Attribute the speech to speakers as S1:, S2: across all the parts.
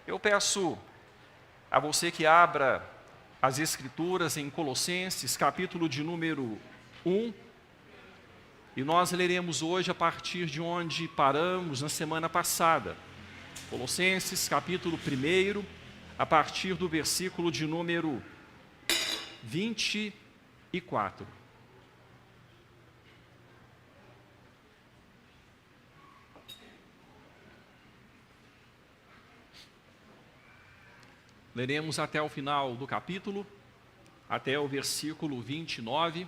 S1: Eu peço a você que abra as Escrituras em Colossenses, capítulo de número 1, e nós leremos hoje a partir de onde paramos na semana passada. Colossenses, capítulo 1, a partir do versículo de número 24. Leremos até o final do capítulo, até o versículo 29,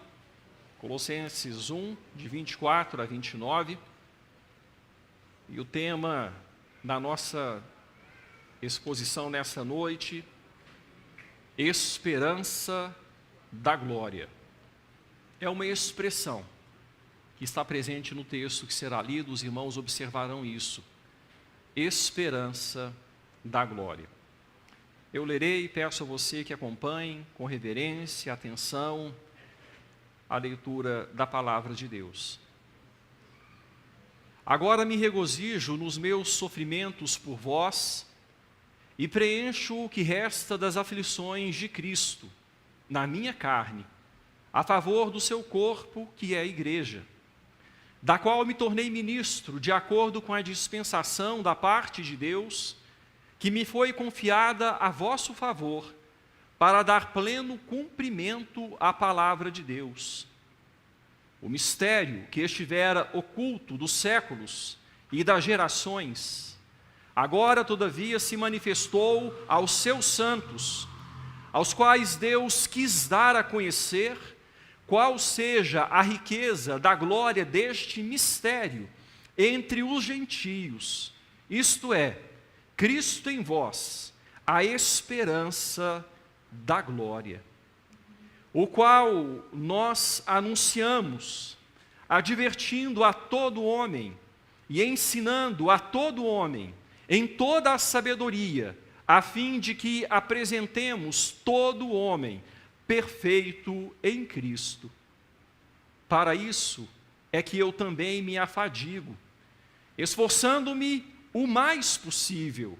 S1: Colossenses 1, de 24 a 29. E o tema da nossa exposição nessa noite, esperança da glória. É uma expressão que está presente no texto que será lido, os irmãos observarão isso. Esperança da glória. Eu lerei e peço a você que acompanhe com reverência, atenção, a leitura da palavra de Deus. Agora me regozijo nos meus sofrimentos por vós e preencho o que resta das aflições de Cristo na minha carne, a favor do seu corpo, que é a igreja, da qual me tornei ministro de acordo com a dispensação da parte de Deus, que me foi confiada a vosso favor, para dar pleno cumprimento à palavra de Deus. O mistério que estivera oculto dos séculos e das gerações, agora, todavia, se manifestou aos seus santos, aos quais Deus quis dar a conhecer qual seja a riqueza da glória deste mistério entre os gentios, isto é, Cristo em vós, a esperança da glória, o qual nós anunciamos, advertindo a todo homem e ensinando a todo homem em toda a sabedoria, a fim de que apresentemos todo homem perfeito em Cristo. Para isso é que eu também me afadigo, esforçando-me o mais possível,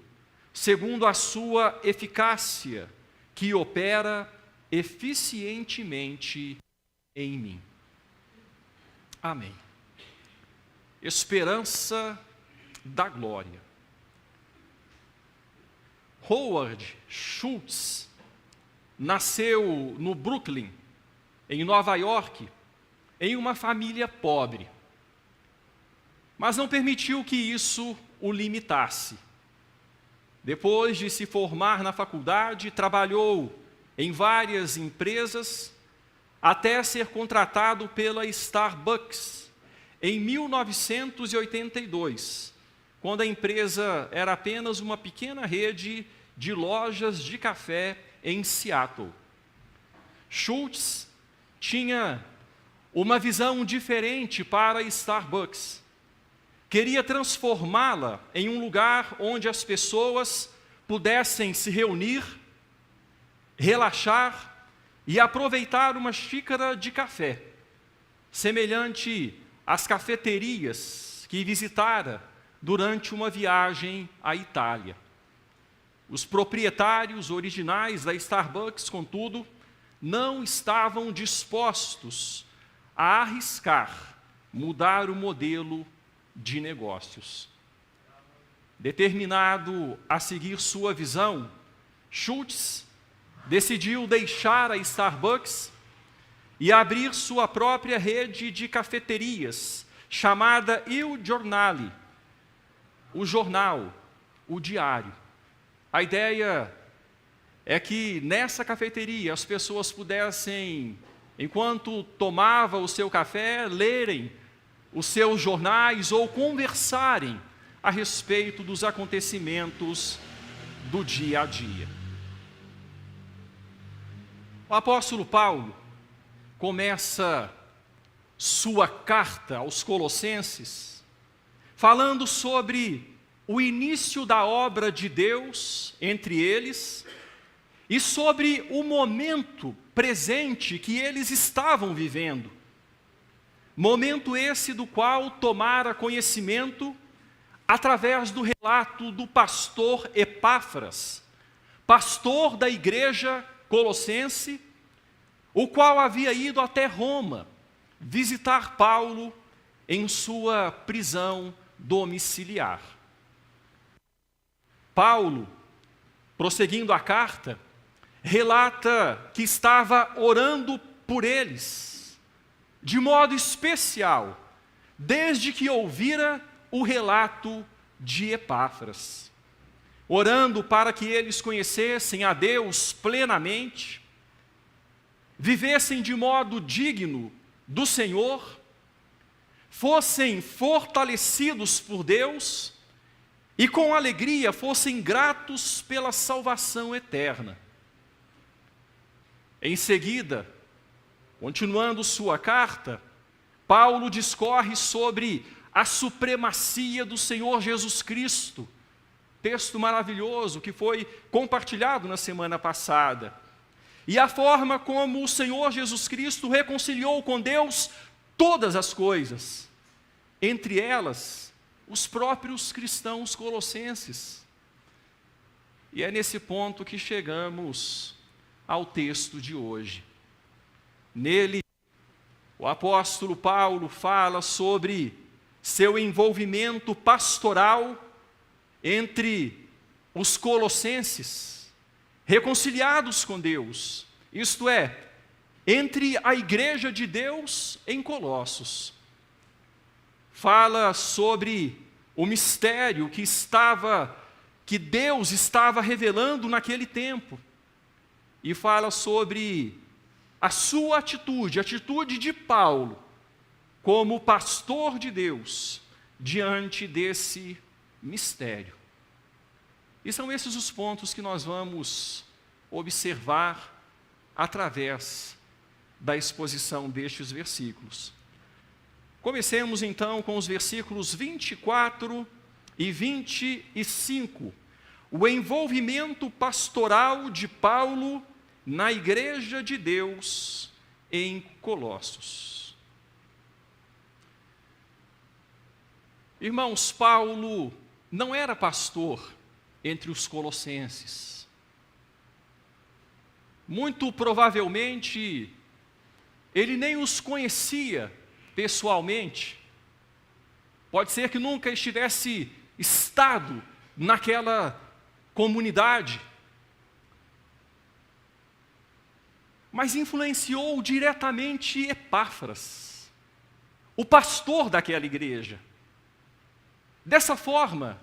S1: segundo a sua eficácia, que opera eficientemente em mim. Amém. Esperança da glória. Howard Schultz nasceu no Brooklyn, em Nova York, em uma família pobre, mas não permitiu que isso o limitasse. Depois de se formar na faculdade, trabalhou em várias empresas, até ser contratado pela Starbucks em 1982, quando a empresa era apenas uma pequena rede de lojas de café em Seattle. Schultz tinha uma visão diferente para a Starbucks. Queria transformá-la em um lugar onde as pessoas pudessem se reunir, relaxar e aproveitar uma xícara de café, semelhante às cafeterias que visitara durante uma viagem à Itália. Os proprietários originais da Starbucks, contudo, não estavam dispostos a arriscar mudar o modelo de negócios. Determinado a seguir sua visão, Schultz decidiu deixar a Starbucks e abrir sua própria rede de cafeterias, chamada Il Giornale, o jornal, o diário. A ideia é que nessa cafeteria as pessoas pudessem, enquanto tomava o seu café, lerem os seus jornais ou conversarem a respeito dos acontecimentos do dia a dia. O apóstolo Paulo começa sua carta aos Colossenses falando sobre o início da obra de Deus entre eles e sobre o momento presente que eles estavam vivendo. Momento esse do qual tomara conhecimento através do relato do pastor Epáfras, pastor da igreja colossense, o qual havia ido até Roma visitar Paulo em sua prisão domiciliar. Paulo, prosseguindo a carta, relata que estava orando por eles, de modo especial, desde que ouvira o relato de Epáfras, orando para que eles conhecessem a Deus plenamente, vivessem de modo digno do Senhor, fossem fortalecidos por Deus e com alegria fossem gratos pela salvação eterna. Em seguida, continuando sua carta, Paulo discorre sobre a supremacia do Senhor Jesus Cristo, texto maravilhoso que foi compartilhado na semana passada, e a forma como o Senhor Jesus Cristo reconciliou com Deus todas as coisas, entre elas, os próprios cristãos colossenses. E é nesse ponto que chegamos ao texto de hoje. Nele, o apóstolo Paulo fala sobre seu envolvimento pastoral entre os colossenses, reconciliados com Deus, isto é, entre a igreja de Deus em Colossos. Fala sobre o mistério que Deus estava revelando naquele tempo, e fala sobre a sua atitude, a atitude de Paulo, como pastor de Deus, diante desse mistério. E são esses os pontos que nós vamos observar através da exposição destes versículos. Comecemos então com os versículos 24 e 25. O envolvimento pastoral de Paulo na igreja de Deus em Colossos. Irmãos, Paulo não era pastor entre os colossenses. Muito provavelmente, ele nem os conhecia pessoalmente. Pode ser que nunca estivesse estado naquela comunidade. Mas influenciou diretamente Epáfras, o pastor daquela igreja. Dessa forma,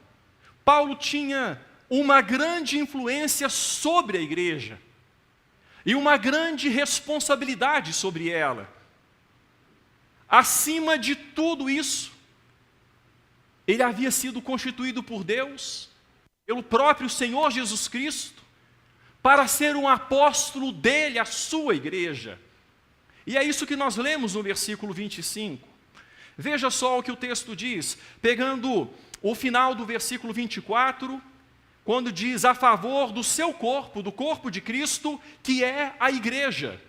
S1: Paulo tinha uma grande influência sobre a igreja e uma grande responsabilidade sobre ela. Acima de tudo isso, ele havia sido constituído por Deus, pelo próprio Senhor Jesus Cristo, para ser um apóstolo dele, a sua igreja. E é isso que nós lemos no versículo 25. Veja só o que o texto diz, pegando o final do versículo 24, quando diz a favor do seu corpo, do corpo de Cristo, que é a igreja.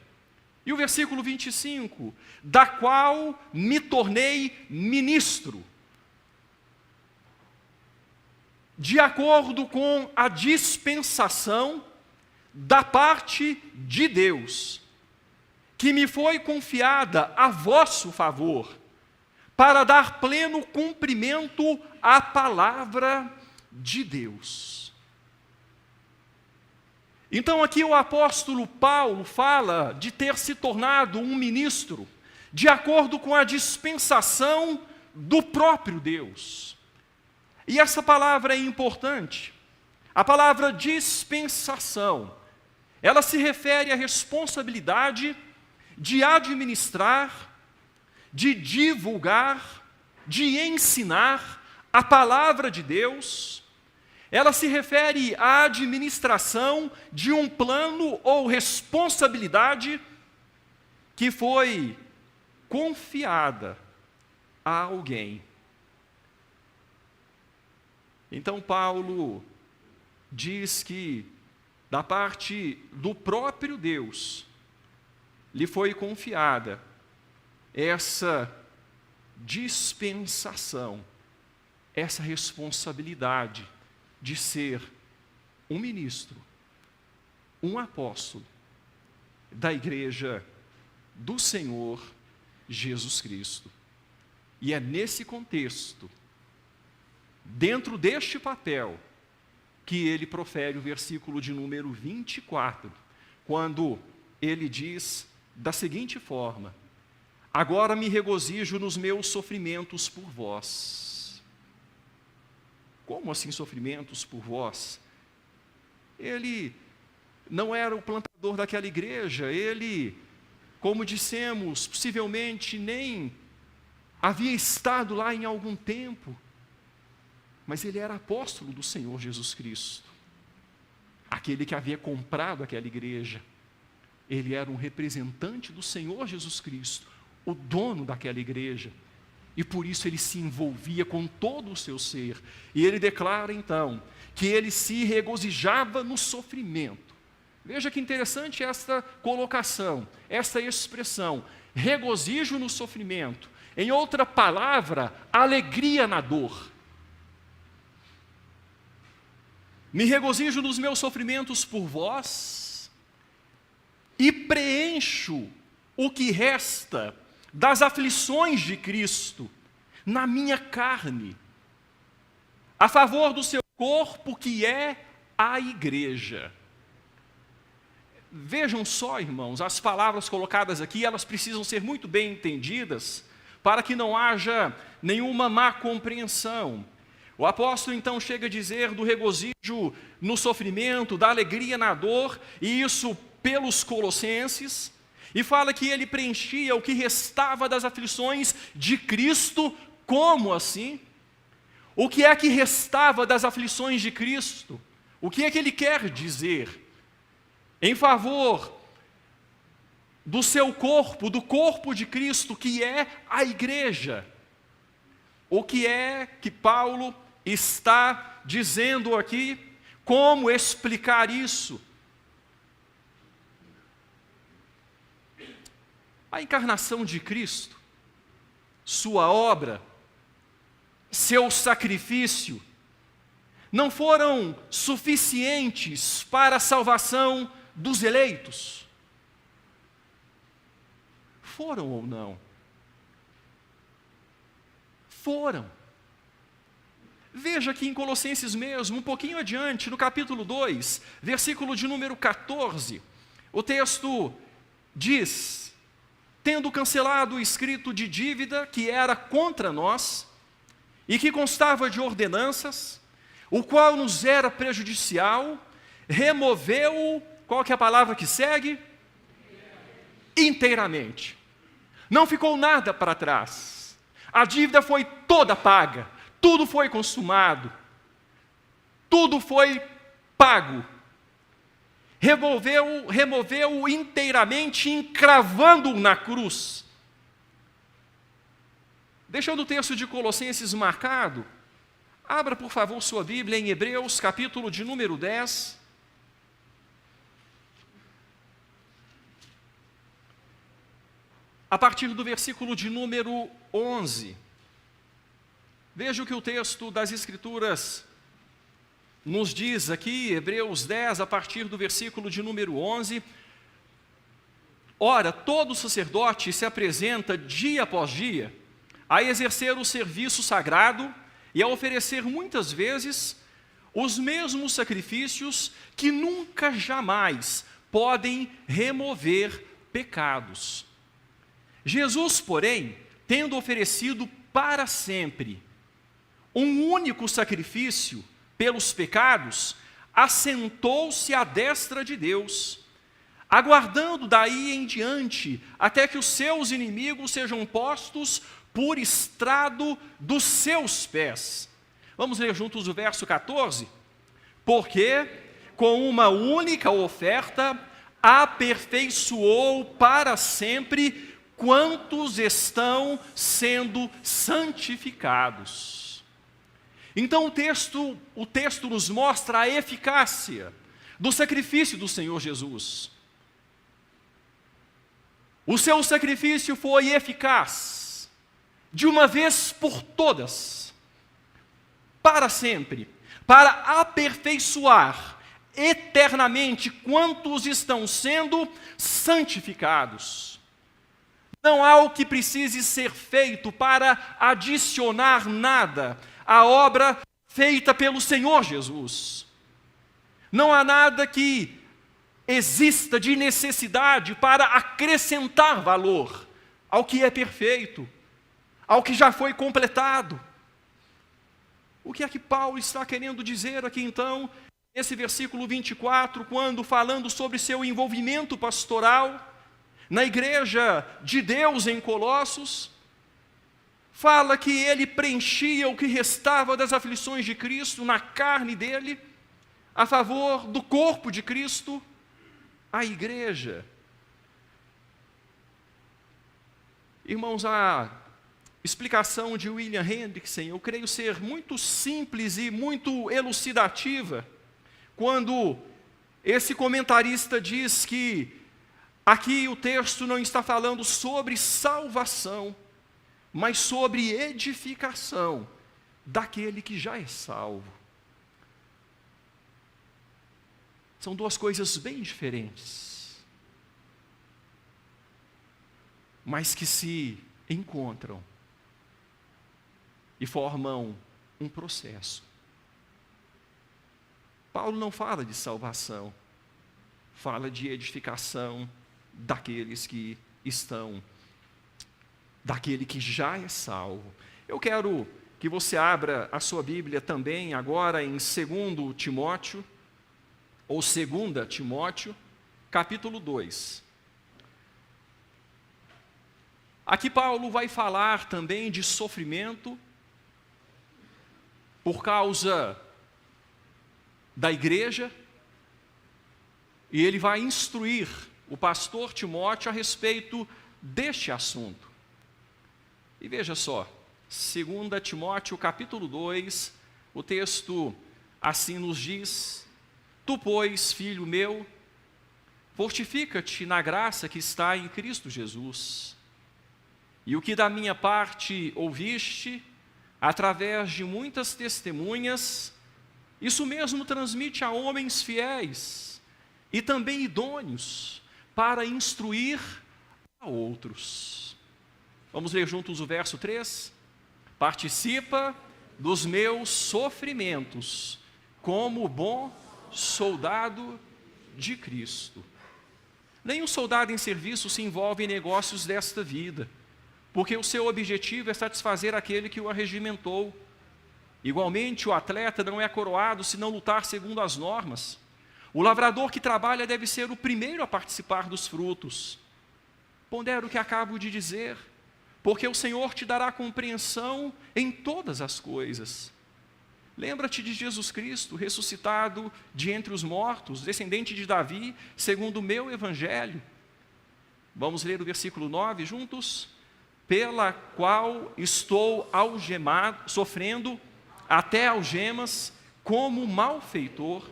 S1: E o versículo 25, da qual me tornei ministro, de acordo com a dispensação da parte de Deus, que me foi confiada a vosso favor, para dar pleno cumprimento à palavra de Deus. Então aqui o apóstolo Paulo fala de ter se tornado um ministro, de acordo com a dispensação do próprio Deus. E essa palavra é importante. A palavra dispensação, ela se refere à responsabilidade de administrar, de divulgar, de ensinar a palavra de Deus. Ela se refere à administração de um plano ou responsabilidade que foi confiada a alguém. Então Paulo diz que, da parte do próprio Deus, lhe foi confiada essa dispensação essa responsabilidade de ser um ministro, um apóstolo da igreja do Senhor Jesus Cristo. E é nesse contexto, dentro deste papel, que ele profere o versículo de número 24, quando ele diz da seguinte forma: agora me regozijo nos meus sofrimentos por vós. Como assim sofrimentos por vós? Ele não era o plantador daquela igreja, ele, como dissemos, possivelmente nem havia estado lá em algum tempo, mas ele era apóstolo do Senhor Jesus Cristo, aquele que havia comprado aquela igreja. Ele era um representante do Senhor Jesus Cristo, o dono daquela igreja, e por isso ele se envolvia com todo o seu ser. E ele declara então que ele se regozijava no sofrimento. Veja que interessante esta colocação, esta expressão, regozijo no sofrimento. Em outra palavra, alegria na dor. Me regozijo nos meus sofrimentos por vós e preencho o que resta das aflições de Cristo na minha carne, a favor do seu corpo, que é a igreja. Vejam só, irmãos, as palavras colocadas aqui, elas precisam ser muito bem entendidas, para que não haja nenhuma má compreensão. O apóstolo então chega a dizer do regozijo no sofrimento, da alegria na dor, e isso pelos colossenses, e fala que ele preenchia o que restava das aflições de Cristo. Como assim? O que é que restava das aflições de Cristo? O que é que ele quer dizer? Em favor do seu corpo, do corpo de Cristo, que é a igreja. O que é que Paulo está dizendo aqui? Como explicar isso? A encarnação de Cristo, sua obra, seu sacrifício, não foram suficientes para a salvação dos eleitos? Foram ou não? Foram. Veja que em Colossenses mesmo, um pouquinho adiante, no capítulo 2, versículo de número 14, o texto diz: tendo cancelado o escrito de dívida que era contra nós, e que constava de ordenanças, o qual nos era prejudicial, removeu-o, qual que é a palavra que segue? Inteiramente. Não ficou nada para trás. A dívida foi toda paga, tudo foi consumado, tudo foi pago. Removeu-o inteiramente, encravando-o na cruz. Deixando o texto de Colossenses marcado, abra por favor sua Bíblia em Hebreus, capítulo de número 10. A partir do versículo de número 11. Veja o que o texto das Escrituras nos diz aqui, Hebreus 10, a partir do versículo de número 11. Ora, todo sacerdote se apresenta dia após dia a exercer o serviço sagrado e a oferecer muitas vezes os mesmos sacrifícios que nunca jamais podem remover pecados. Jesus, porém, tendo oferecido para sempre um único sacrifício pelos pecados, assentou-se à destra de Deus, aguardando daí em diante até que os seus inimigos sejam postos por estrado dos seus pés. Vamos ler juntos o verso 14? Porque com uma única oferta aperfeiçoou para sempre quantos estão sendo santificados. Então o texto nos mostra a eficácia do sacrifício do Senhor Jesus. O seu sacrifício foi eficaz, de uma vez por todas, para sempre, para aperfeiçoar eternamente quantos estão sendo santificados. Não há o que precise ser feito para adicionar nada à obra feita pelo Senhor Jesus. Não há nada que exista de necessidade para acrescentar valor ao que é perfeito, ao que já foi completado. O que é que Paulo está querendo dizer aqui então, nesse versículo 24, quando falando sobre seu envolvimento pastoral na igreja de Deus em Colossos, fala que ele preenchia o que restava das aflições de Cristo na carne dele, a favor do corpo de Cristo, a igreja. Irmãos, a explicação de William Hendrickson, eu creio ser muito simples e muito elucidativa, quando esse comentarista diz que aqui o texto não está falando sobre salvação, mas sobre edificação daquele que já é salvo. São duas coisas bem diferentes, mas que se encontram e formam um processo. Paulo não fala de salvação, fala de edificação daqueles que estão, daquele que já é salvo. Eu quero que você abra a sua Bíblia também agora em 2 Timóteo, ou 2 Timóteo, capítulo 2. Aqui Paulo vai falar também de sofrimento por causa da igreja, e ele vai instruir o pastor Timóteo a respeito deste assunto. E veja só, 2 Timóteo capítulo 2, o texto assim nos diz: Tu, pois, filho meu, fortifica-te na graça que está em Cristo Jesus. E o que da minha parte ouviste, através de muitas testemunhas, isso mesmo transmite a homens fiéis e também idôneos para instruir a outros. Vamos ler juntos o verso 3? Participa dos meus sofrimentos, como bom soldado de Cristo. Nenhum soldado em serviço se envolve em negócios desta vida, porque o seu objetivo é satisfazer aquele que o arregimentou. Igualmente, o atleta não é coroado se não lutar segundo as normas. O lavrador que trabalha deve ser o primeiro a participar dos frutos. Pondera o que acabo de dizer, porque o Senhor te dará compreensão em todas as coisas. Lembra-te de Jesus Cristo, ressuscitado de entre os mortos, descendente de Davi, segundo o meu evangelho. Vamos ler o versículo 9 juntos? Pela qual estou algemado, sofrendo até algemas, como malfeitor.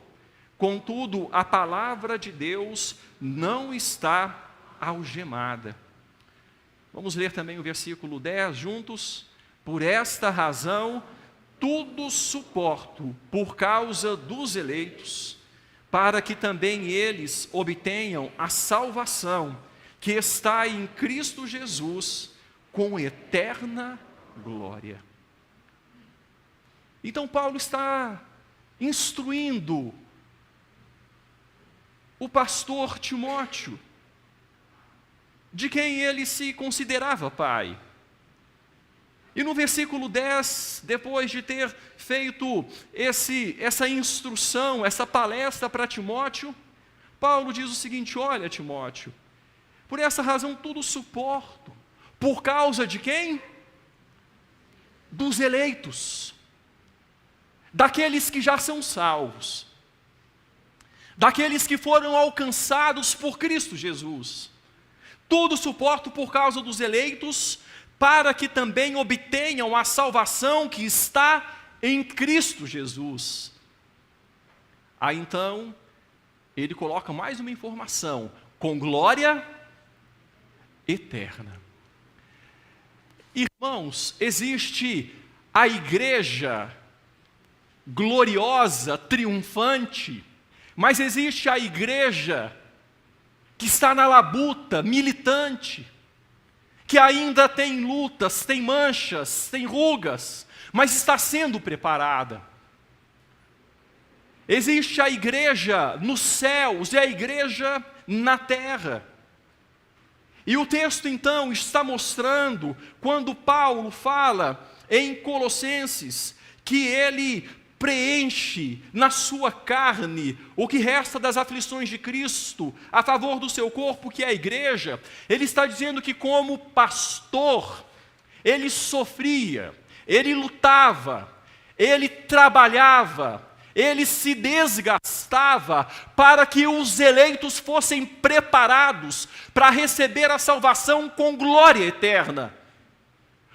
S1: Contudo, a palavra de Deus não está algemada. Vamos ler também o versículo 10 juntos? Por esta razão, tudo suporto por causa dos eleitos, para que também eles obtenham a salvação que está em Cristo Jesus, com eterna glória. Então Paulo está instruindo o pastor Timóteo, de quem ele se considerava pai. E no versículo 10, depois de ter feito essa instrução, essa palestra para Timóteo, Paulo diz o seguinte: olha, Timóteo, por essa razão tudo suporto. Por causa de quem? Dos eleitos, daqueles que já são salvos, daqueles que foram alcançados por Cristo Jesus. Tudo suporto por causa dos eleitos, para que também obtenham a salvação que está em Cristo Jesus. Aí então, ele coloca mais uma informação: com glória eterna. Irmãos, existe a igreja gloriosa, triunfante, mas existe a igreja que está na labuta, militante, que ainda tem lutas, tem manchas, tem rugas, mas está sendo preparada. Existe a igreja nos céus e a igreja na terra. E o texto então está mostrando, quando Paulo fala em Colossenses, que ele preenche na sua carne o que resta das aflições de Cristo a favor do seu corpo, que é a igreja. Ele está dizendo que, como pastor, ele sofria, ele lutava, ele trabalhava, ele se desgastava para que os eleitos fossem preparados para receber a salvação com glória eterna.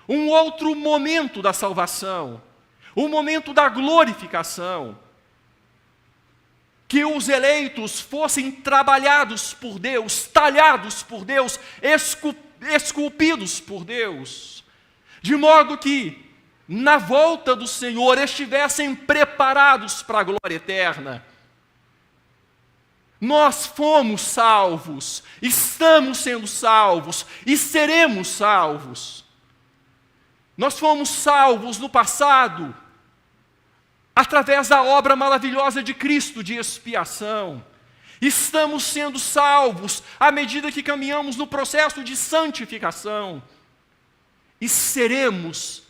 S1: Um outro momento da salvação, o momento da glorificação, que os eleitos fossem trabalhados por Deus, talhados por Deus, esculpidos por Deus, de modo que, na volta do Senhor, estivessem preparados para a glória eterna. Nós fomos salvos, estamos sendo salvos e seremos salvos. Nós fomos salvos no passado, através da obra maravilhosa de Cristo de expiação. Estamos sendo salvos à medida que caminhamos no processo de santificação. E seremos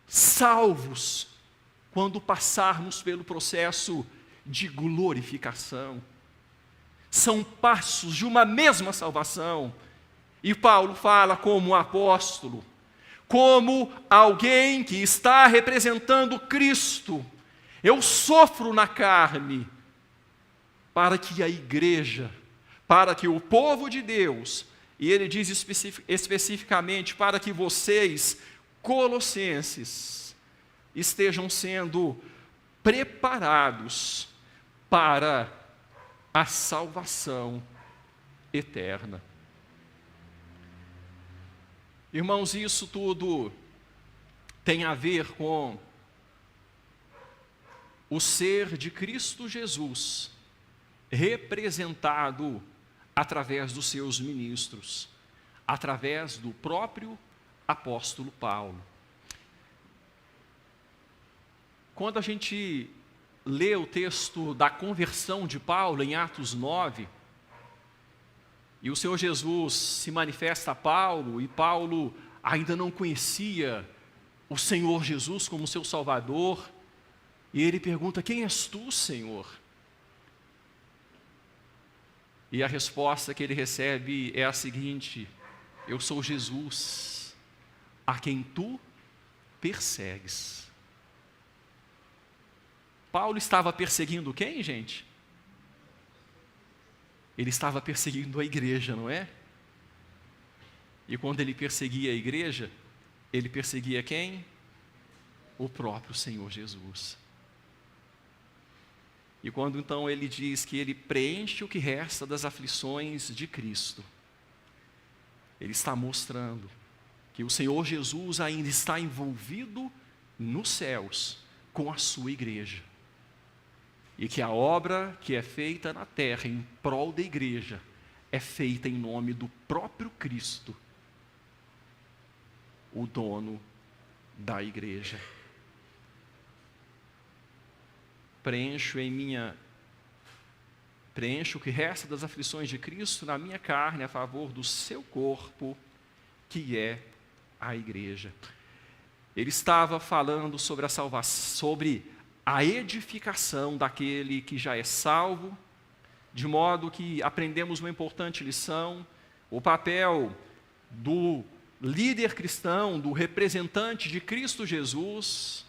S1: salvos quando passarmos pelo processo de glorificação. São passos de uma mesma salvação. E Paulo fala como apóstolo, como alguém que está representando Cristo. Eu sofro na carne para que a igreja, para que o povo de Deus, e ele diz especificamente para que vocês, colossenses, estejam sendo preparados para a salvação eterna. Irmãos, isso tudo tem a ver com o ser de Cristo Jesus, representado através dos seus ministros, através do próprio apóstolo Paulo. Quando a gente lê o texto da conversão de Paulo em Atos 9, e o Senhor Jesus se manifesta a Paulo, e Paulo ainda não conhecia o Senhor Jesus como seu Salvador, e ele pergunta: quem és tu, Senhor? E a resposta que ele recebe é a seguinte: eu sou Jesus, a quem tu persegues. Paulo estava perseguindo quem, gente? Ele estava perseguindo a igreja, não é? E quando ele perseguia a igreja, ele perseguia quem? O próprio Senhor Jesus. E quando então ele diz que ele preenche o que resta das aflições de Cristo, ele está mostrando que o Senhor Jesus ainda está envolvido nos céus com a sua igreja. E que a obra que é feita na terra em prol da igreja é feita em nome do próprio Cristo, o dono da igreja. Preencho o que resta das aflições de Cristo na minha carne a favor do seu corpo, que é a igreja. Ele estava falando sobre a salvação, sobre a edificação daquele que já é salvo, de modo que aprendemos uma importante lição: o papel do líder cristão, do representante de Cristo Jesus,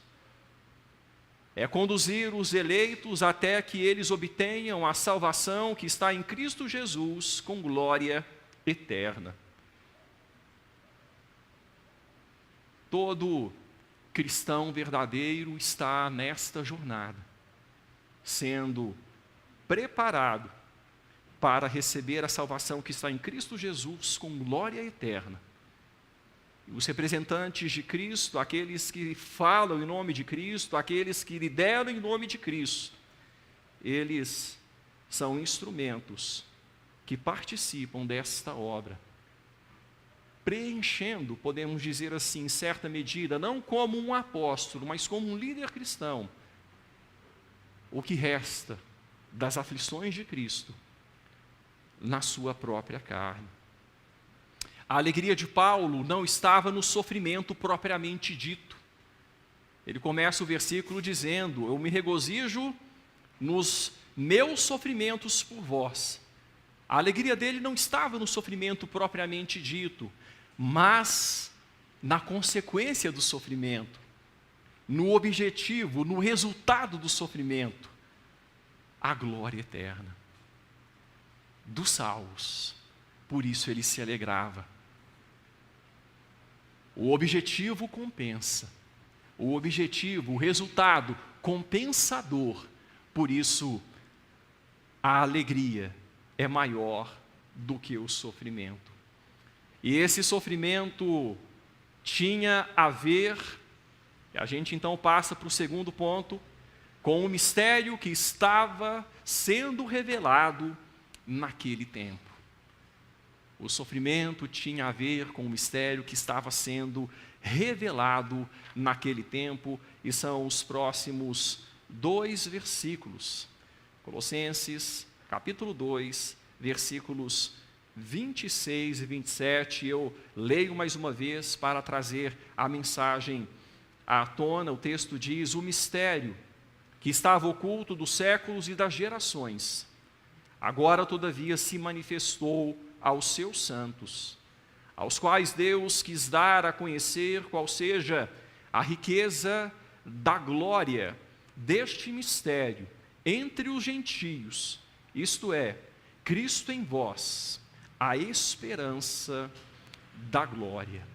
S1: é conduzir os eleitos até que eles obtenham a salvação que está em Cristo Jesus com glória eterna. Todo cristão verdadeiro está nesta jornada, sendo preparado para receber a salvação que está em Cristo Jesus com glória eterna. Os representantes de Cristo, aqueles que falam em nome de Cristo, aqueles que lideram em nome de Cristo, eles são instrumentos que participam desta obra, preenchendo, podemos dizer assim, em certa medida, não como um apóstolo, mas como um líder cristão, o que resta das aflições de Cristo na sua própria carne. A alegria de Paulo não estava no sofrimento propriamente dito. Ele começa o versículo dizendo: eu me regozijo nos meus sofrimentos por vós. A alegria dele não estava no sofrimento propriamente dito, mas na consequência do sofrimento, no objetivo, no resultado do sofrimento, a glória eterna dos salvos. Por isso ele se alegrava. O objetivo compensa. O objetivo, o resultado compensador. Por isso, a alegria é maior do que o sofrimento. E esse sofrimento tinha a ver, a gente então passa para o segundo ponto, com o mistério que estava sendo revelado naquele tempo. O sofrimento tinha a ver com o mistério que estava sendo revelado naquele tempo, e são os próximos 2 versículos. Colossenses, capítulo 2, versículos 26 e 27. Eu leio mais uma vez para trazer a mensagem à tona. O texto diz: o mistério que estava oculto dos séculos e das gerações, agora todavia se manifestou aos seus santos, aos quais Deus quis dar a conhecer qual seja a riqueza da glória deste mistério entre os gentios, isto é, Cristo em vós, a esperança da glória.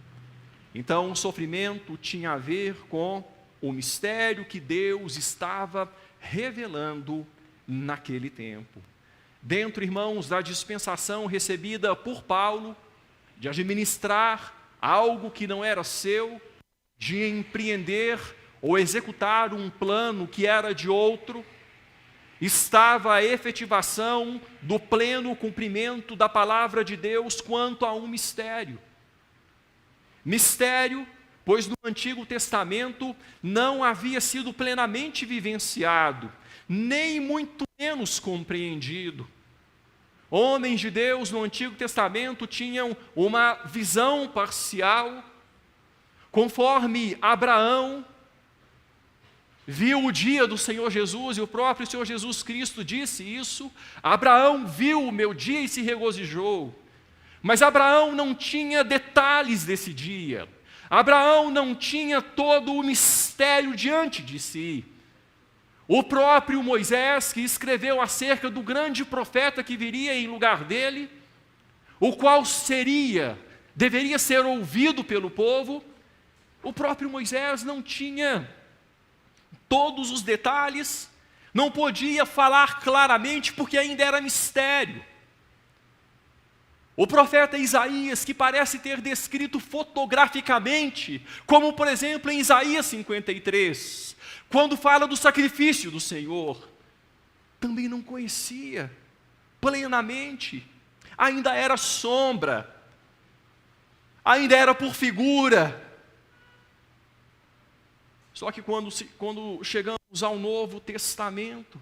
S1: Então, o sofrimento tinha a ver com o mistério que Deus estava revelando naquele tempo. Dentro, irmãos, da dispensação recebida por Paulo, de administrar algo que não era seu, de empreender ou executar um plano que era de outro, estava a efetivação do pleno cumprimento da palavra de Deus quanto a um mistério. Mistério, pois no Antigo Testamento não havia sido plenamente vivenciado, nem muito menos compreendido. Homens de Deus no Antigo Testamento tinham uma visão parcial, conforme Abraão viu o dia do Senhor Jesus, e o próprio Senhor Jesus Cristo disse isso: Abraão viu o meu dia e se regozijou. Mas Abraão não tinha detalhes desse dia, Abraão não tinha todo o mistério diante de si. O próprio Moisés, que escreveu acerca do grande profeta que viria em lugar dele, o qual deveria ser ouvido pelo povo, o próprio Moisés não tinha todos os detalhes, não podia falar claramente porque ainda era mistério. O profeta Isaías, que parece ter descrito fotograficamente, como por exemplo em Isaías 53, quando fala do sacrifício do Senhor, também não conhecia plenamente, ainda era sombra, ainda era por figura. Só que quando chegamos ao Novo Testamento,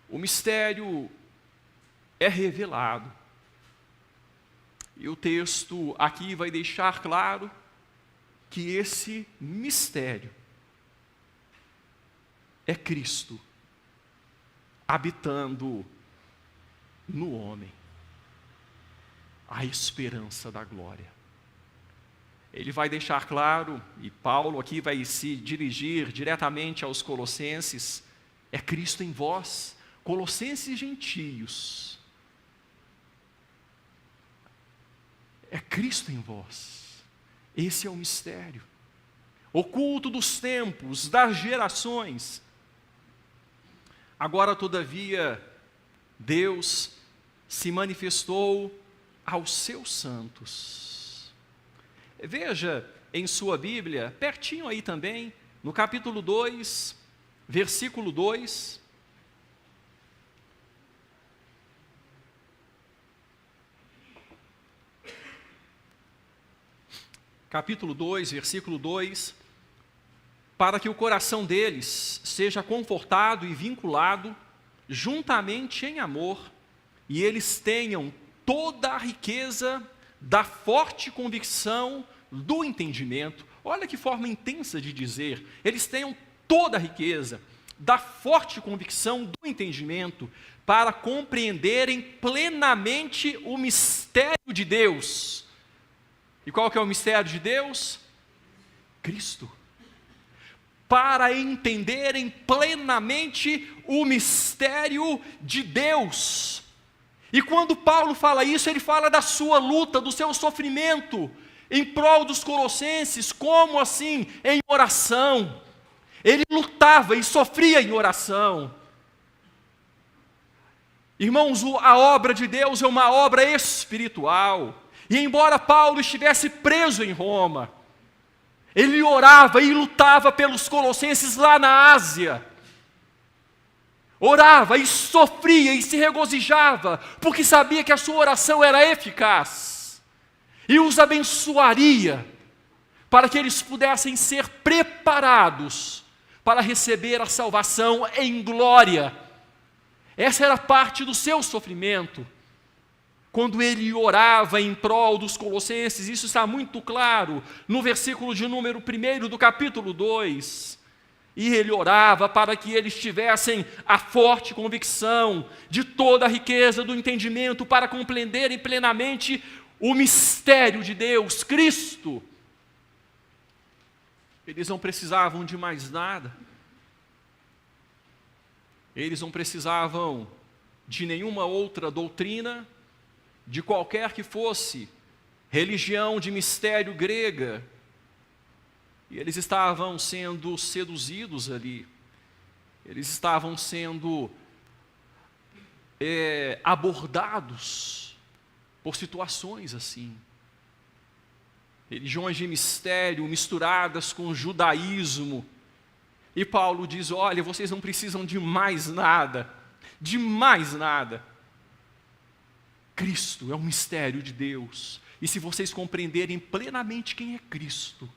S1: o mistério é revelado. E o texto aqui vai deixar claro que esse mistério é Cristo habitando no homem, a esperança da glória. Ele vai deixar claro, e Paulo aqui vai se dirigir diretamente aos Colossenses, é Cristo em vós, Colossenses gentios. É Cristo em vós. Esse é o mistério, oculto dos tempos, das gerações. Agora, todavia, Deus se manifestou aos seus santos. Veja em sua Bíblia, pertinho aí também, no capítulo 2, versículo 2. Capítulo 2, versículo 2. Para que o coração deles seja confortado e vinculado juntamente em amor, e eles tenham toda a riqueza da forte convicção do entendimento. Olha que forma intensa de dizer. Eles tenham toda a riqueza da forte convicção do entendimento para compreenderem plenamente o mistério de Deus. E qual que é o mistério de Deus? Cristo. Para entenderem plenamente o mistério de Deus. E quando Paulo fala isso, ele fala da sua luta, do seu sofrimento em prol dos colossenses. Como assim? Em oração. Ele lutava e sofria em oração. Irmãos, a obra de Deus é uma obra espiritual. E embora Paulo estivesse preso em Roma, ele orava e lutava pelos colossenses lá na Ásia. Orava e sofria e se regozijava, porque sabia que a sua oração era eficaz. E os abençoaria, para que eles pudessem ser preparados para receber a salvação em glória. Essa era parte do seu sofrimento. Quando ele orava em prol dos colossenses, isso está muito claro no versículo de número 1 do capítulo 2. E ele orava para que eles tivessem a forte convicção de toda a riqueza do entendimento para compreenderem plenamente o mistério de Deus, Cristo. Eles não precisavam de mais nada. Eles não precisavam de nenhuma outra doutrina, de qualquer que fosse religião de mistério grega. E eles estavam sendo seduzidos ali. Eles estavam sendo abordados por situações assim. Religiões de mistério misturadas com judaísmo. E Paulo diz, olha, vocês não precisam de mais nada. De mais nada. Cristo é um mistério de Deus. E se vocês compreenderem plenamente quem é Cristo,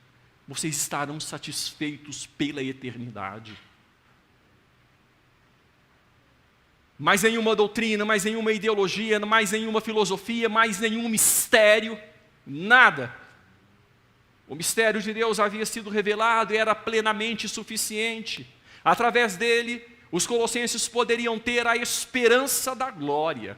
S1: vocês estarão satisfeitos pela eternidade. Mais nenhuma doutrina, mais nenhuma ideologia, mais nenhuma filosofia, mais nenhum mistério, nada. O mistério de Deus havia sido revelado e era plenamente suficiente. Através dele, os colossenses poderiam ter a esperança da glória.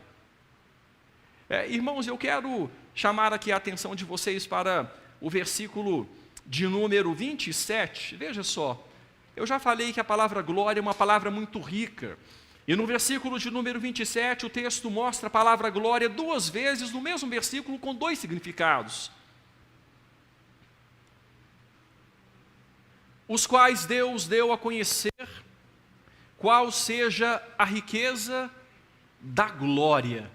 S1: Irmãos, eu quero chamar aqui a atenção de vocês para o versículo de número 27. Veja só, eu já falei que a palavra glória é uma palavra muito rica. E no versículo de número 27, o texto mostra a palavra glória 2 vezes no mesmo versículo com 2 significados. Os quais Deus deu a conhecer qual seja a riqueza da glória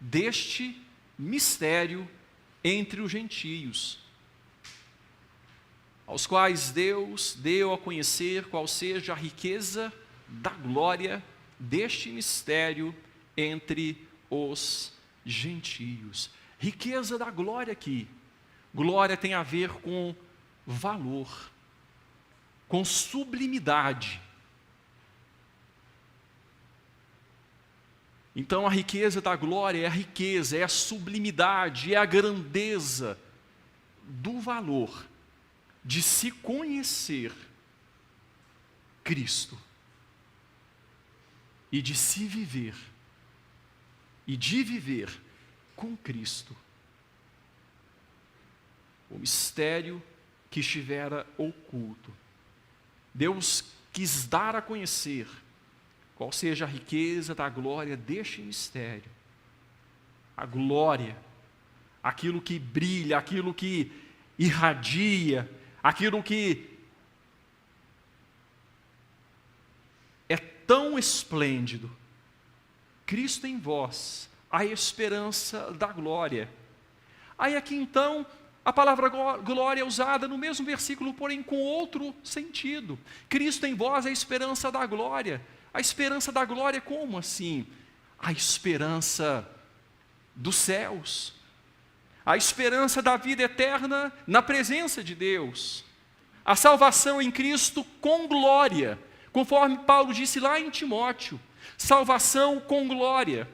S1: deste mistério entre os gentios, aos quais Deus deu a conhecer qual seja a riqueza da glória deste mistério entre os gentios. Riqueza da glória aqui. Glória tem a ver com valor, com sublimidade. Então a riqueza da glória é a riqueza, é a sublimidade, é a grandeza do valor de se conhecer Cristo e de se viver e de viver com Cristo. O mistério que estivera oculto. Deus quis dar a conhecer qual seja a riqueza da glória deste mistério. A glória, aquilo que brilha, aquilo que irradia, aquilo que é tão esplêndido. Cristo em vós, a esperança da glória. Aí aqui então, A palavra glória é usada no mesmo versículo, porém com outro sentido. Cristo em vós é a esperança da glória. A esperança da glória como assim? A esperança dos céus. A esperança da vida eterna na presença de Deus. A salvação em Cristo com glória, conforme Paulo disse lá em Timóteo. Salvação com glória.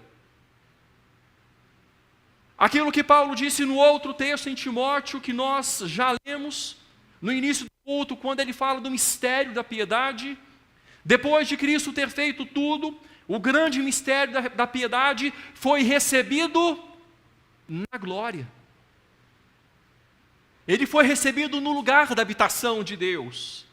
S1: Aquilo que Paulo disse no outro texto em Timóteo, que nós já lemos no início do culto, quando ele fala do mistério da piedade. Depois de Cristo ter feito tudo, o grande mistério da piedade foi recebido na glória. Ele foi recebido no lugar da habitação de Deus.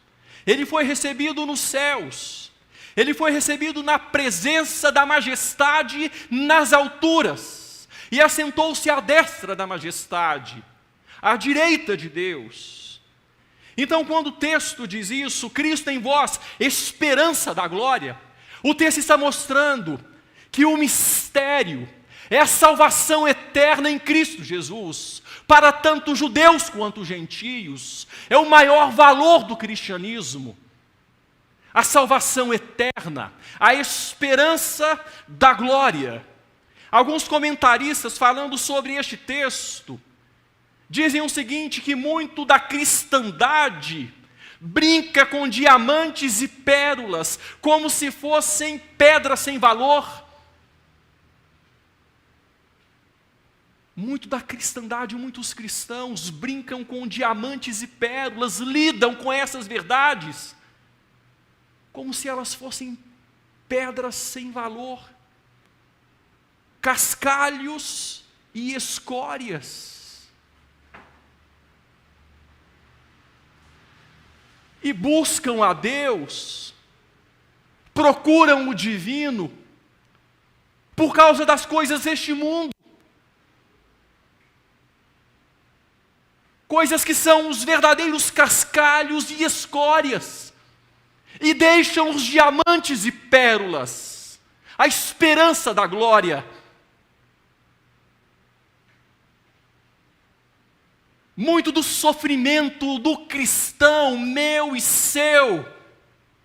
S1: Ele foi recebido nos céus. Ele foi recebido na presença da majestade nas alturas. E assentou-se à destra da majestade, à direita de Deus. Então, quando o texto diz isso, Cristo em vós, esperança da glória, o texto está mostrando que o mistério é a salvação eterna em Cristo Jesus, para tanto judeus quanto gentios. É o maior valor do cristianismo. A salvação eterna, a esperança da glória. Alguns comentaristas, falando sobre este texto, dizem o seguinte, que muito da cristandade brinca com diamantes e pérolas, como se fossem pedras sem valor. Muito da cristandade, muitos cristãos brincam com diamantes e pérolas, lidam com essas verdades, como se elas fossem pedras sem valor. Cascalhos e escórias. E buscam a Deus, procuram o divino, por causa das coisas deste mundo. Coisas que são os verdadeiros cascalhos e escórias. E deixam os diamantes e pérolas, a esperança da glória. Muito do sofrimento do cristão, meu e seu,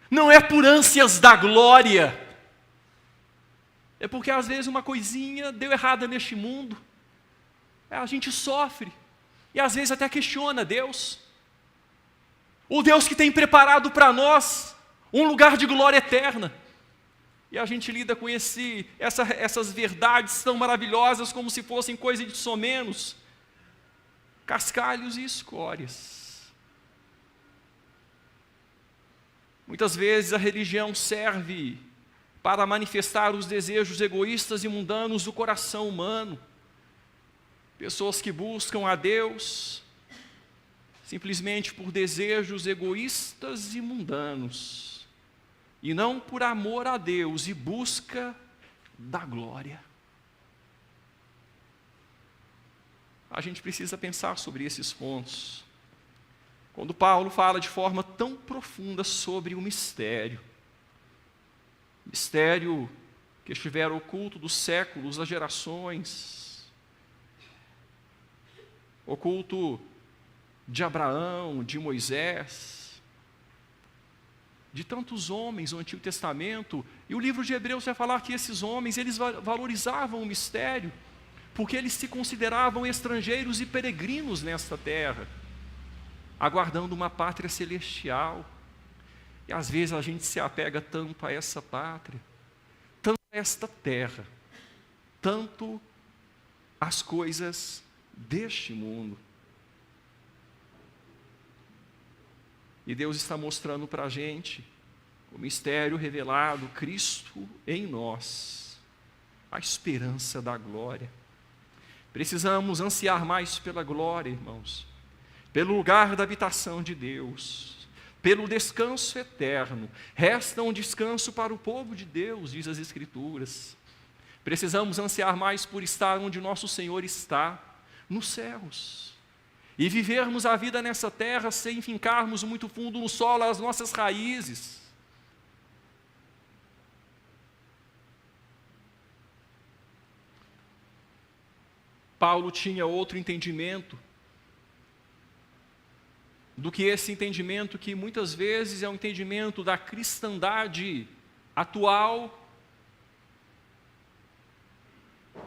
S1: não é por ânsias da glória. É porque às vezes uma coisinha deu errada neste mundo. A gente sofre. E às vezes até questiona Deus. O Deus que tem preparado para nós um lugar de glória eterna. E a gente lida com essas verdades tão maravilhosas como se fossem coisa de somenos. Cascalhos e escórias. Muitas vezes a religião serve para manifestar os desejos egoístas e mundanos do coração humano. Pessoas que buscam a Deus simplesmente por desejos egoístas e mundanos, e não por amor a Deus e busca da glória. A gente precisa pensar sobre esses pontos. Quando Paulo fala de forma tão profunda sobre o mistério que estiver oculto dos séculos, das gerações, oculto de Abraão, de Moisés, de tantos homens no Antigo Testamento, e o livro de Hebreus vai falar que esses homens, eles valorizavam o mistério, porque eles se consideravam estrangeiros e peregrinos nesta terra, aguardando uma pátria celestial. E às vezes a gente se apega tanto a essa pátria, tanto a esta terra, tanto às coisas deste mundo. E Deus está mostrando para a gente o mistério revelado, Cristo em nós, a esperança da glória. Precisamos ansiar mais pela glória, irmãos, pelo lugar da habitação de Deus, pelo descanso eterno. Resta um descanso para o povo de Deus, diz as Escrituras. Precisamos ansiar mais por estar onde nosso Senhor está, nos céus. E vivermos a vida nessa terra sem fincarmos muito fundo no solo as nossas raízes. Paulo tinha outro entendimento do que esse entendimento que muitas vezes é um entendimento da cristandade atual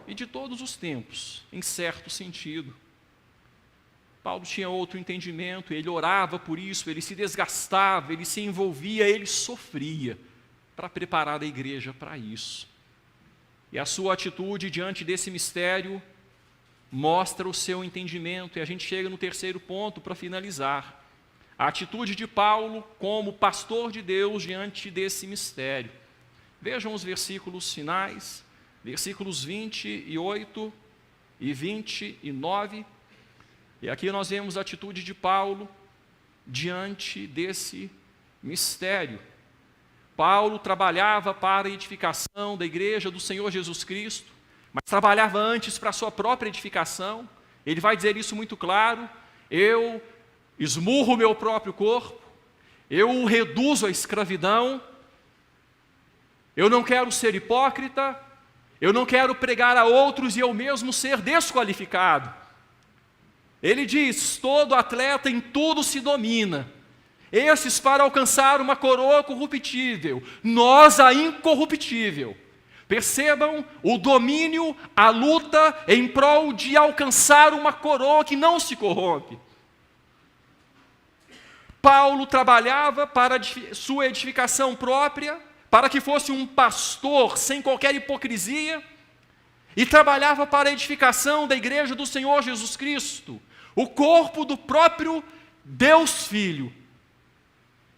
S1: e de todos os tempos, em certo sentido. Paulo tinha outro entendimento, ele orava por isso, ele se desgastava, ele se envolvia, ele sofria para preparar a igreja para isso. E a sua atitude diante desse mistério mostra o seu entendimento, e a gente chega no terceiro ponto para finalizar. A atitude de Paulo como pastor de Deus diante desse mistério. Vejam os versículos finais, versículos 28 e 29. E aqui nós vemos a atitude de Paulo diante desse mistério. Paulo trabalhava para a edificação da igreja do Senhor Jesus Cristo, mas trabalhava antes para a sua própria edificação. Ele vai dizer isso muito claro: eu esmurro o meu próprio corpo, eu o reduzo à escravidão, eu não quero ser hipócrita, eu não quero pregar a outros e eu mesmo ser desqualificado. Ele diz: todo atleta em tudo se domina, esses para alcançar uma coroa corruptível, nós a incorruptível. Percebam o domínio, a luta em prol de alcançar uma coroa que não se corrompe. Paulo trabalhava para sua edificação própria, para que fosse um pastor sem qualquer hipocrisia, e trabalhava para a edificação da igreja do Senhor Jesus Cristo, o corpo do próprio Deus Filho.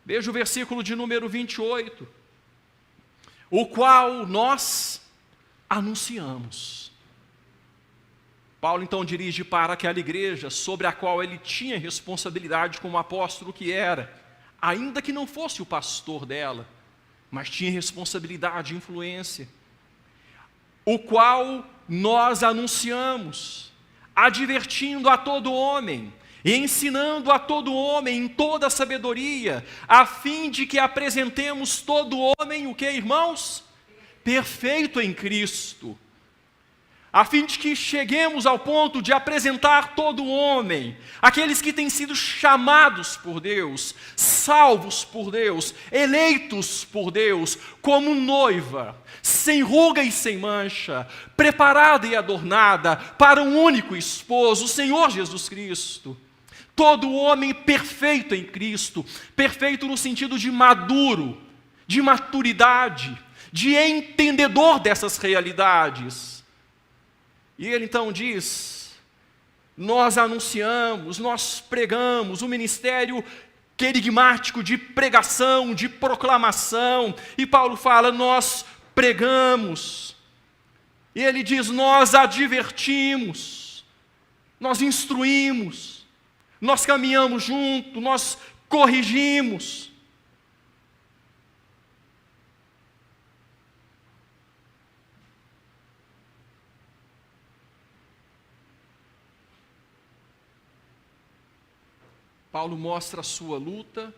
S1: Veja o versículo de número 28. O qual nós anunciamos. Paulo então dirige para aquela igreja sobre a qual ele tinha responsabilidade como apóstolo que era, ainda que não fosse o pastor dela, mas tinha responsabilidade e influência. O qual nós anunciamos, advertindo a todo homem, e ensinando a todo homem em toda a sabedoria, a fim de que apresentemos todo homem, o que, irmãos? Perfeito em Cristo. A fim de que cheguemos ao ponto de apresentar todo homem, aqueles que têm sido chamados por Deus, salvos por Deus, eleitos por Deus, como noiva, sem ruga e sem mancha, preparada e adornada para um único esposo, o Senhor Jesus Cristo. Todo homem perfeito em Cristo, perfeito no sentido de maduro, de maturidade, de entendedor dessas realidades. E ele então diz: nós anunciamos, nós pregamos, o ministério querigmático de pregação, de proclamação. E Paulo fala: nós pregamos. E ele diz: nós advertimos, nós instruímos, nós caminhamos junto, nós corrigimos. Paulo mostra a sua luta,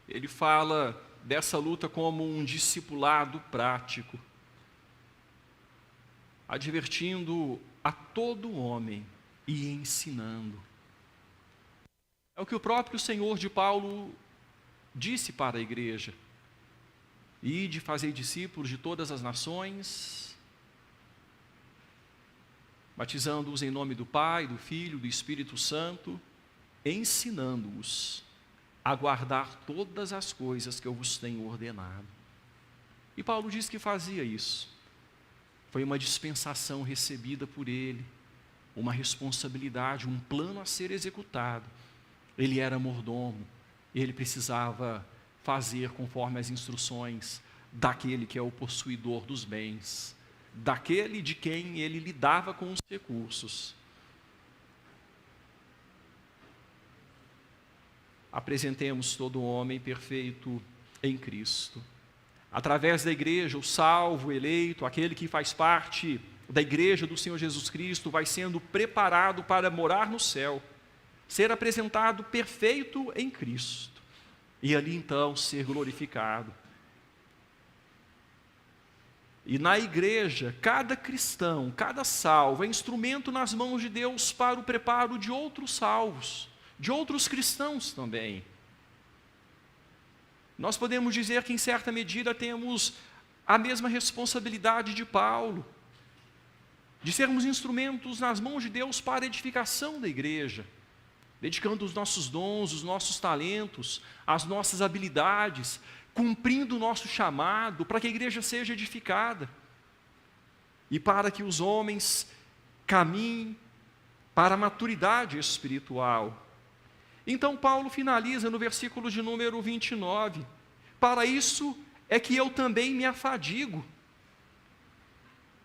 S1: ele fala dessa luta como um discipulado prático, advertindo a todo homem e ensinando. É o que o próprio Senhor de Paulo disse para a igreja: ide fazer discípulos de todas as nações, batizando-os em nome do Pai, do Filho, do Espírito Santo, ensinando-os a guardar todas as coisas que eu vos tenho ordenado. E Paulo diz que fazia isso. Foi uma dispensação recebida por ele, uma responsabilidade, um plano a ser executado. Ele era mordomo, ele precisava fazer conforme as instruções daquele que é o possuidor dos bens, daquele de quem ele lidava com os recursos. Apresentemos todo homem perfeito em Cristo. Através da igreja, o salvo, o eleito, aquele que faz parte da igreja do Senhor Jesus Cristo, vai sendo preparado para morar no céu, ser apresentado perfeito em Cristo, e ali então ser glorificado. E na igreja, cada cristão, cada salvo, é instrumento nas mãos de Deus para o preparo de outros salvos, de outros cristãos também. Nós podemos dizer que, em certa medida, temos a mesma responsabilidade de Paulo, de sermos instrumentos nas mãos de Deus para a edificação da igreja, dedicando os nossos dons, os nossos talentos, as nossas habilidades, cumprindo o nosso chamado para que a igreja seja edificada e para que os homens caminhem para a maturidade espiritual. Então Paulo finaliza no versículo de número 29, para isso é que eu também me afadigo.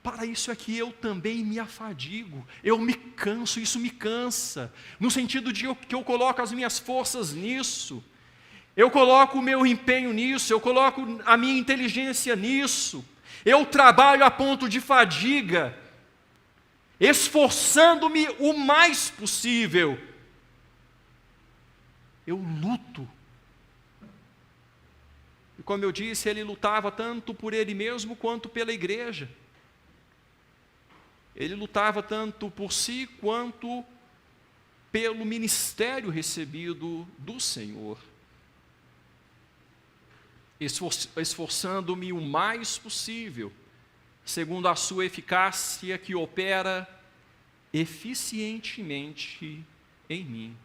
S1: Para isso é que eu também me afadigo, eu me canso, isso me cansa, no sentido de que eu coloco as minhas forças nisso, eu coloco o meu empenho nisso, eu coloco a minha inteligência nisso, eu trabalho a ponto de fadiga, esforçando-me o mais possível, eu luto. E como eu disse, ele lutava tanto por ele mesmo quanto pela igreja. Ele lutava tanto por si quanto pelo ministério recebido do Senhor. Esforçando-me o mais possível, segundo a sua eficácia que opera eficientemente em mim.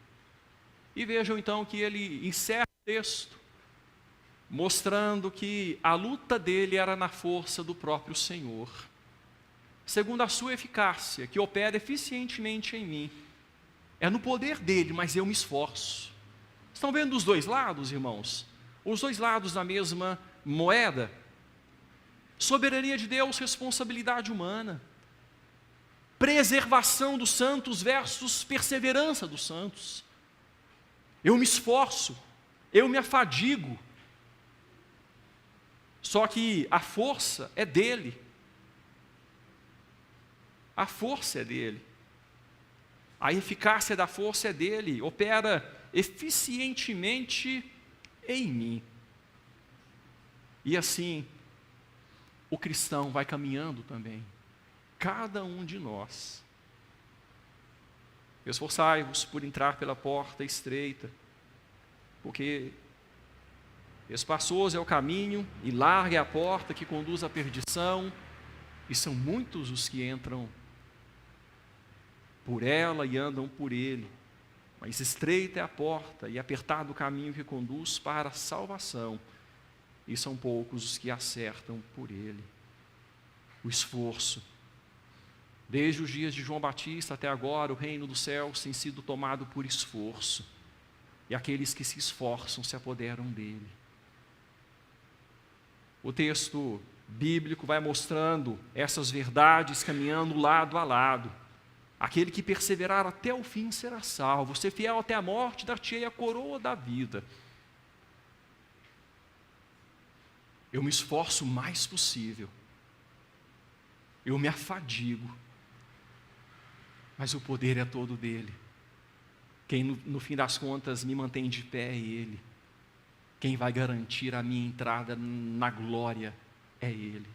S1: E vejam então que ele encerra o texto, mostrando que a luta dele era na força do próprio Senhor. Segundo a sua eficácia, que opera eficientemente em mim. É no poder dele, mas eu me esforço. Estão vendo os dois lados, irmãos? Os dois lados da mesma moeda. Soberania de Deus, responsabilidade humana. Preservação dos santos versus perseverança dos santos. Eu me esforço, eu me afadigo. Só que a força é dele. A força é dele. A eficácia da força é dele. Opera eficientemente em mim. E assim, o cristão vai caminhando também. Cada um de nós. Esforçai-vos por entrar pela porta estreita, porque espaçoso é o caminho e larga é a porta que conduz à perdição, e são muitos os que entram por ela e andam por ele. Mas estreita é a porta e apertado o caminho que conduz para a salvação, e são poucos os que acertam por ele. O esforço. Desde os dias de João Batista até agora, o reino dos céus tem sido tomado por esforço, e aqueles que se esforçam se apoderam dele. O texto bíblico vai mostrando essas verdades caminhando lado a lado. Aquele que perseverar até o fim será salvo. Ser fiel até a morte, dar-te-ei a coroa da vida. Eu me esforço o mais possível. Eu me afadigo. Mas o poder é todo dele. Quem no fim das contas me mantém de pé é ele. Quem vai garantir a minha entrada na glória é ele.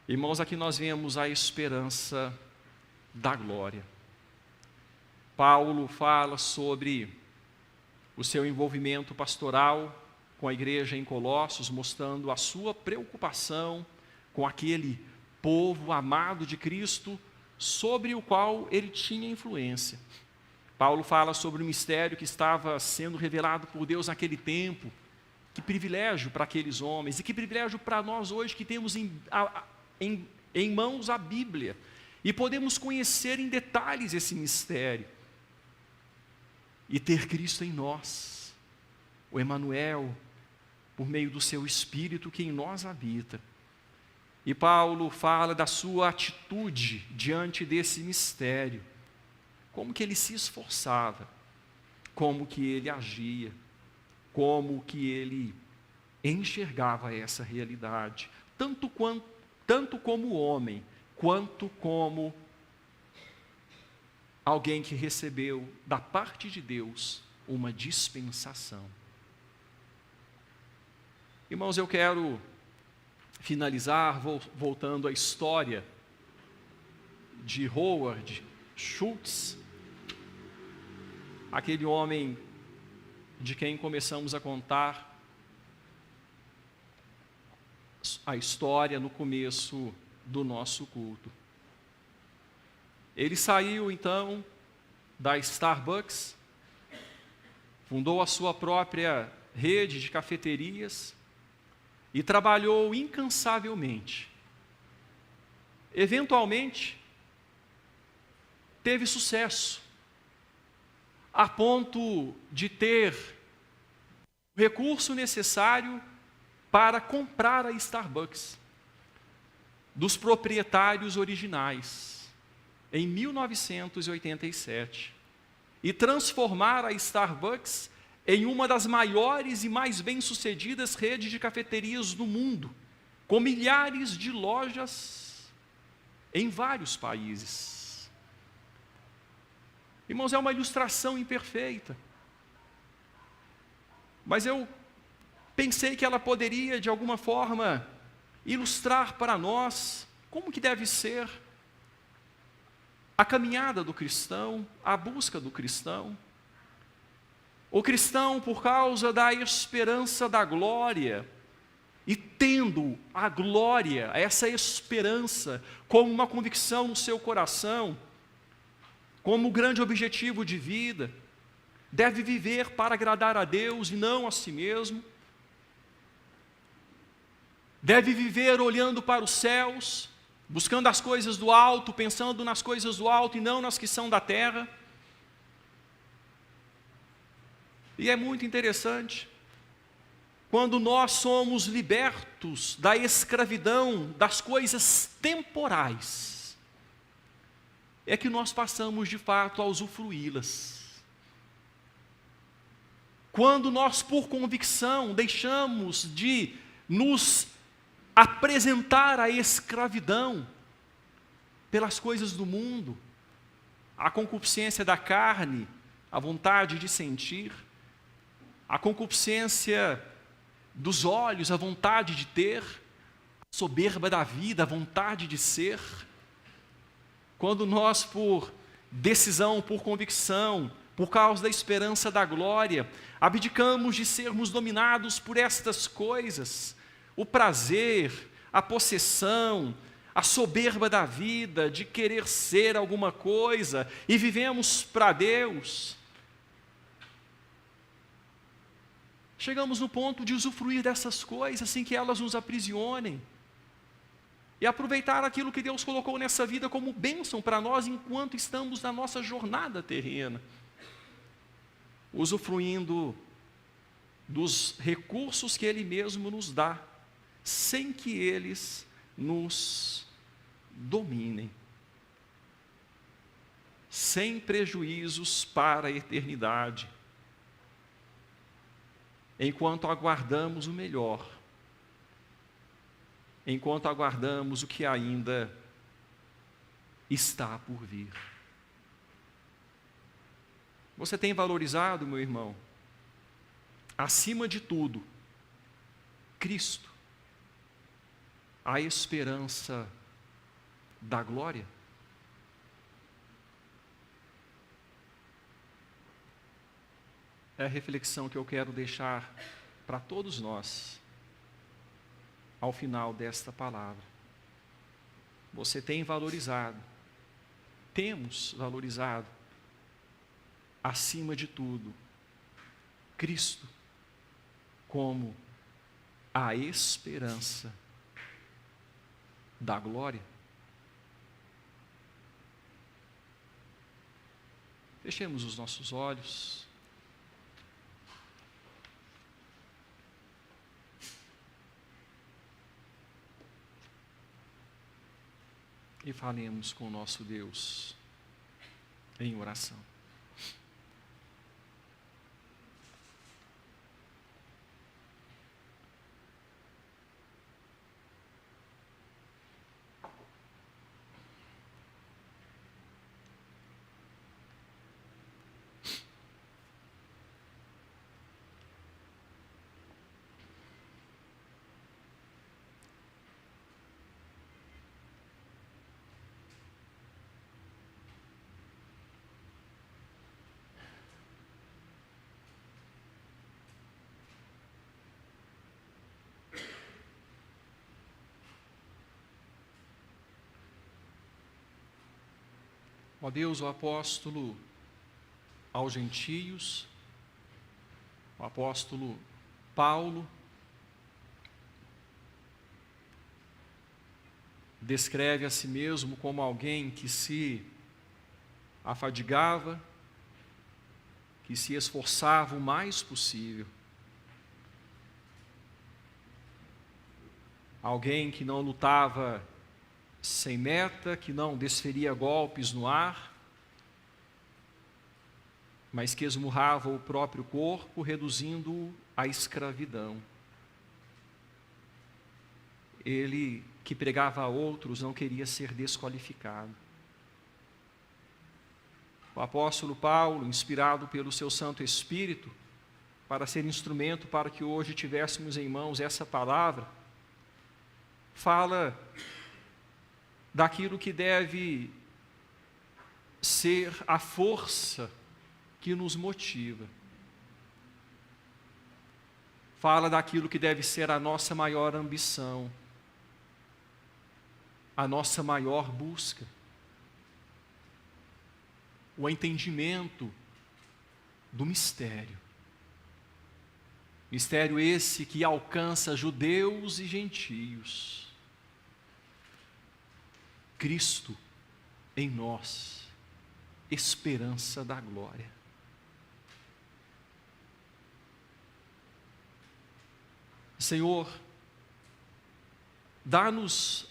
S1: Irmãos, aqui nós vemos a esperança da glória. Paulo fala sobre o seu envolvimento pastoral com a igreja em Colossos, mostrando a sua preocupação com aquele povo amado de Cristo, sobre o qual ele tinha influência. Paulo fala sobre o mistério que estava sendo revelado por Deus naquele tempo. Que privilégio para aqueles homens, e que privilégio para nós hoje que temos em mãos a Bíblia, e podemos conhecer em detalhes esse mistério, e ter Cristo em nós, o Emanuel, por meio do seu Espírito que em nós habita. E Paulo fala da sua atitude diante desse mistério, como que ele se esforçava, como que ele agia, como que ele enxergava essa realidade, tanto como homem, quanto como alguém que recebeu da parte de Deus uma dispensação. Irmãos, eu quero finalizar voltando à história de Howard Schultz, aquele homem de quem começamos a contar a história no começo do nosso culto. Ele saiu então da Starbucks, fundou a sua própria rede de cafeterias e trabalhou incansavelmente. Eventualmente, teve sucesso, a ponto de ter o recurso necessário para comprar a Starbucks dos proprietários originais em 1987 e transformar a Starbucks em uma das maiores e mais bem-sucedidas redes de cafeterias do mundo, com milhares de lojas em vários países. Irmãos, é uma ilustração imperfeita, mas eu pensei que ela poderia, de alguma forma, ilustrar para nós como que deve ser a caminhada do cristão, a busca do cristão. O cristão, por causa da esperança da glória, e tendo a glória, essa esperança, como uma convicção no seu coração, como grande objetivo de vida, deve viver para agradar a Deus e não a si mesmo. Deve viver olhando para os céus, buscando as coisas do alto, pensando nas coisas do alto e não nas que são da terra. E é muito interessante, quando nós somos libertos da escravidão das coisas temporais, é que nós passamos de fato a usufruí-las. Quando nós, por convicção, deixamos de nos apresentar a escravidão pelas coisas do mundo, a concupiscência da carne, a vontade de sentir, a concupiscência dos olhos, a vontade de ter, a soberba da vida, a vontade de ser. Quando nós, por decisão, por convicção, por causa da esperança da glória, abdicamos de sermos dominados por estas coisas, o prazer, a possessão, a soberba da vida, de querer ser alguma coisa, e vivemos para Deus, chegamos no ponto de usufruir dessas coisas sem que elas nos aprisionem, e aproveitar aquilo que Deus colocou nessa vida como bênção para nós enquanto estamos na nossa jornada terrena, usufruindo dos recursos que Ele mesmo nos dá, sem que eles nos dominem, sem prejuízos para a eternidade, enquanto aguardamos o melhor, enquanto aguardamos o que ainda está por vir. Você tem valorizado, meu irmão, acima de tudo, Cristo, a esperança da glória? É a reflexão que eu quero deixar para todos nós, ao final desta palavra. Você tem valorizado, temos valorizado, acima de tudo, Cristo como a esperança da glória? Fechemos os nossos olhos. E falemos com o nosso Deus em oração. Ó Deus, o apóstolo aos gentios, o apóstolo Paulo, descreve a si mesmo como alguém que se afadigava, que se esforçava o mais possível. Alguém que não lutava sem meta, que não desferia golpes no ar, mas que esmurrava o próprio corpo, reduzindo-o à escravidão. Ele que pregava a outros não queria ser desqualificado. O apóstolo Paulo, inspirado pelo seu Santo Espírito, para ser instrumento para que hoje tivéssemos em mãos essa palavra, fala daquilo que deve ser a força que nos motiva. Fala daquilo que deve ser a nossa maior ambição, a nossa maior busca. O entendimento do mistério. Mistério esse que alcança judeus e gentios. Cristo em nós, esperança da glória. Senhor, dá-nos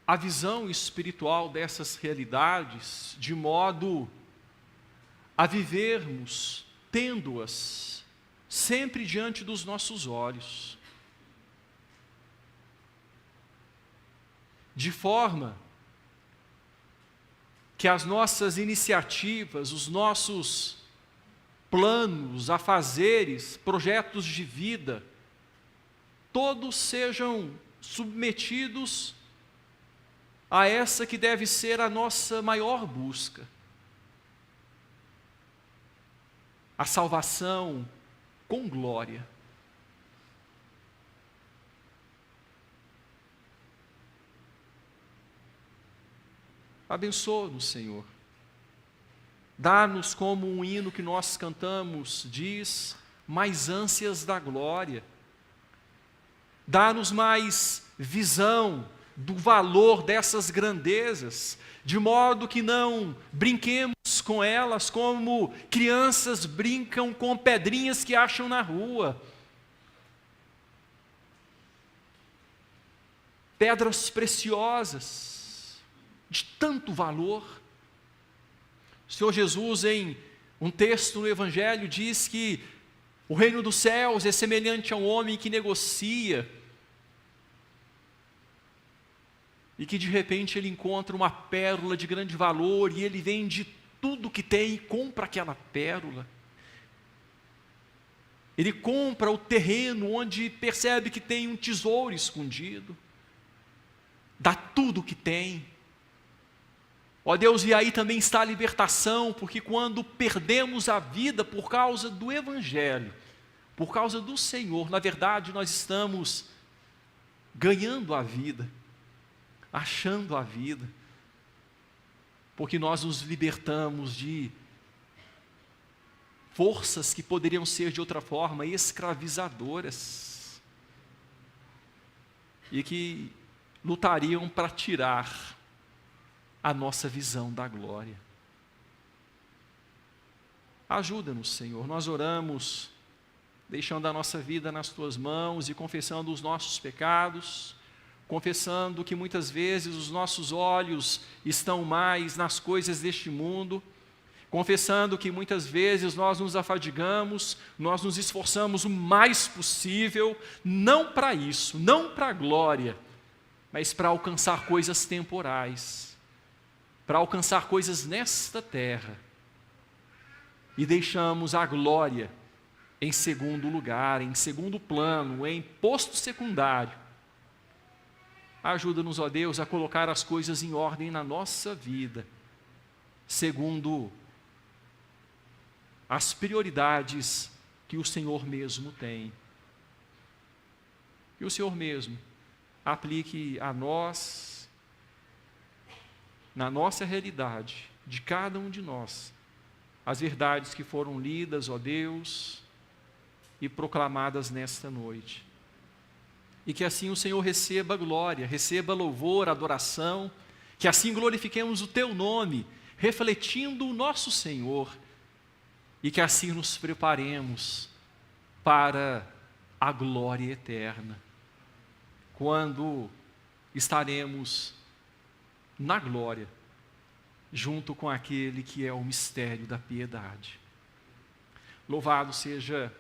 S1: a visão espiritual dessas realidades, de modo a vivermos tendo-as sempre diante dos nossos olhos, de forma que as nossas iniciativas, os nossos planos, afazeres, projetos de vida, todos sejam submetidos a essa que deve ser a nossa maior busca. A salvação com glória. Abençoa-nos, Senhor. Dá-nos, como um hino que nós cantamos diz, mais ânsias da glória. Dá-nos mais visão do valor dessas grandezas, de modo que não brinquemos com elas como crianças brincam com pedrinhas que acham na rua. Pedras preciosas, de tanto valor. O Senhor Jesus, em um texto no Evangelho, diz que o reino dos céus é semelhante a um homem que negocia e que de repente ele encontra uma pérola de grande valor e ele vende tudo que tem e compra aquela pérola. Ele compra o terreno onde percebe que tem um tesouro escondido, dá tudo o que tem. Ó Deus, e aí também está a libertação, porque quando perdemos a vida por causa do Evangelho, por causa do Senhor, na verdade nós estamos ganhando a vida, achando a vida, porque nós nos libertamos de forças que poderiam ser de outra forma escravizadoras e que lutariam para tirar a nossa visão da glória. Ajuda-nos, Senhor. Nós oramos deixando a nossa vida nas Tuas mãos e confessando os nossos pecados, confessando que muitas vezes os nossos olhos estão mais nas coisas deste mundo, confessando que muitas vezes nós nos afadigamos, nós nos esforçamos o mais possível, não para isso, não para a glória, mas para alcançar coisas temporais, para alcançar coisas nesta terra, e deixamos a glória em segundo lugar, em segundo plano, em posto secundário. Ajuda-nos, ó Deus, a colocar as coisas em ordem na nossa vida, segundo as prioridades que o Senhor mesmo tem. Que o Senhor mesmo aplique a nós, na nossa realidade, de cada um de nós as verdades que foram lidas, ó Deus, e proclamadas nesta noite. E que assim o Senhor receba glória, receba louvor, adoração, que assim glorifiquemos o Teu nome, refletindo o nosso Senhor, e que assim nos preparemos para a glória eterna, quando estaremos na glória, junto com aquele que é o mistério da piedade. Louvado seja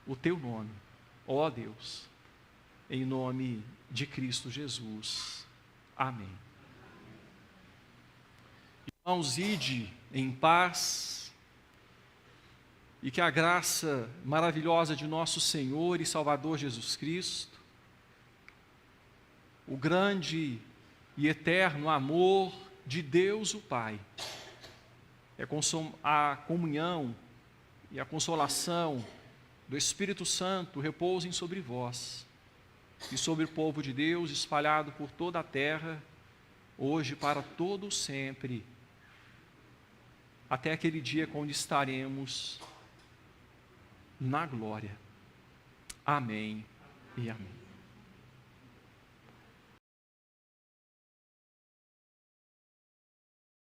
S1: o Teu nome, ó Deus, em nome de Cristo Jesus. Amém. Irmãos, ide em paz, e que a graça maravilhosa de nosso Senhor e Salvador Jesus Cristo, o grande e eterno amor de Deus o Pai, a comunhão e a consolação do Espírito Santo repousem sobre vós e sobre o povo de Deus espalhado por toda a terra, hoje para todo sempre, até aquele dia quando estaremos na glória. Amém e amém.